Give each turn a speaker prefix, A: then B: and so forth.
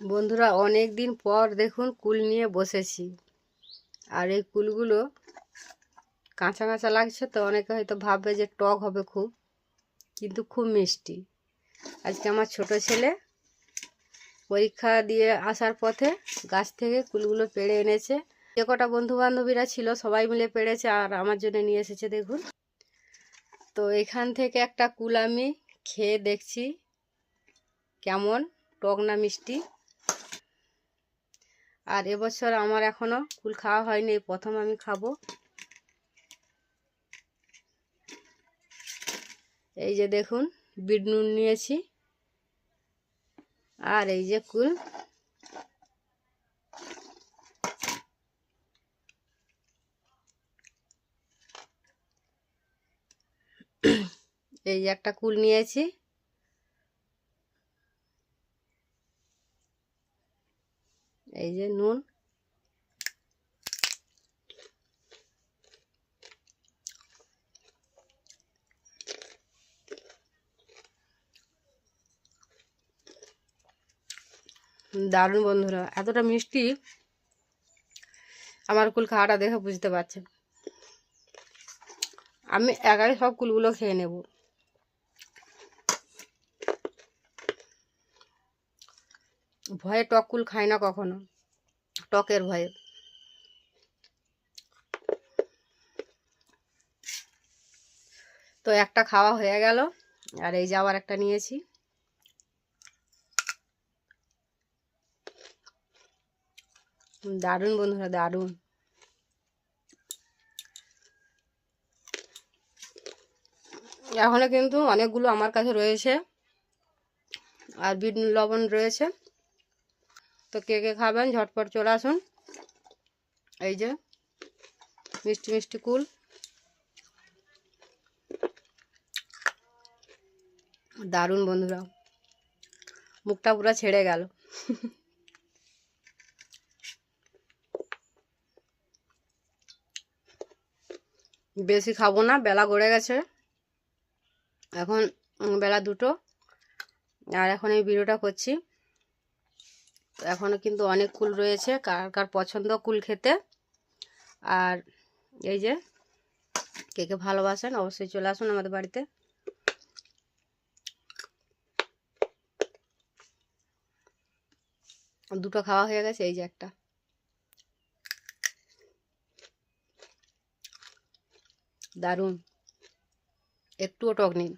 A: বন্ধুরা, অনেক দিন পর দেখুন কুল নিয়ে বসেছি। আর এই কুলগুলো কাঁচা কাঁচা লাগছে, তো অনেকে হয়তো ভাববে যে টক হবে খুব, কিন্তু খুব মিষ্টি। আজকে আমার ছোট ছেলে পরীক্ষা দিয়ে আসার পথে গাছ থেকে কুলগুলো পেড়ে এনেছে। যে কটা বন্ধু বান্ধবীরা ছিল সবাই মিলে পেড়েছে আর আমার জন্য নিয়ে এসেছে দেখুন। তো এখান থেকে একটা কুল আমি খেয়ে দেখছি কেমন, টক না মিষ্টি। আর এবছর আমার এখনো কুল খাওয়া হয়নি, এই প্রথম আমি খাবো। এই যে দেখুন, বিট নুন নিয়েছি আর এই যে কুল। এই যে একটা কুল নিয়েছি, এই যে নুন। দারুণ বন্ধুরা, এতটা মিষ্টি। আমার কুল খাওয়াটা দেখে বুঝতে পারছেন। আমি একাই সব কুলগুলো খেয়ে নেব। ভয়ে টক কুল খাই না কখনো, টকের ভয়ে। তো একটা খাওয়া হয়ে গেল, আর এই যে আবার একটা নিয়েছি। দারুণ বন্ধুরা, দারুণ। এখনো কিন্তু অনেকগুলো আমার কাছে রয়েছে আর বিট লবণ রয়েছে। তো কে কে খাবেন ঝটপট চলে আসুন। এই যে মিষ্টি মিষ্টি কুল, দারুণ বন্ধুরা, মুখটা পুরো ছেড়ে গেল। বেশি খাবো না, বেলা গড়ে গেছে, এখন বেলা 2টো। আর এখন এই ভিডিওটা করছি। এখনও কিন্তু অনেক কুল রয়েছে, কার কার পছন্দ কুল খেতে। আর এই যে কে কে ভালোবাসেন অবশ্যই চলে আসুন আমাদের বাড়িতে। দুটো খাওয়া হয়ে গেছে, এই যে একটা। দারুণ, একটুও টক নেই।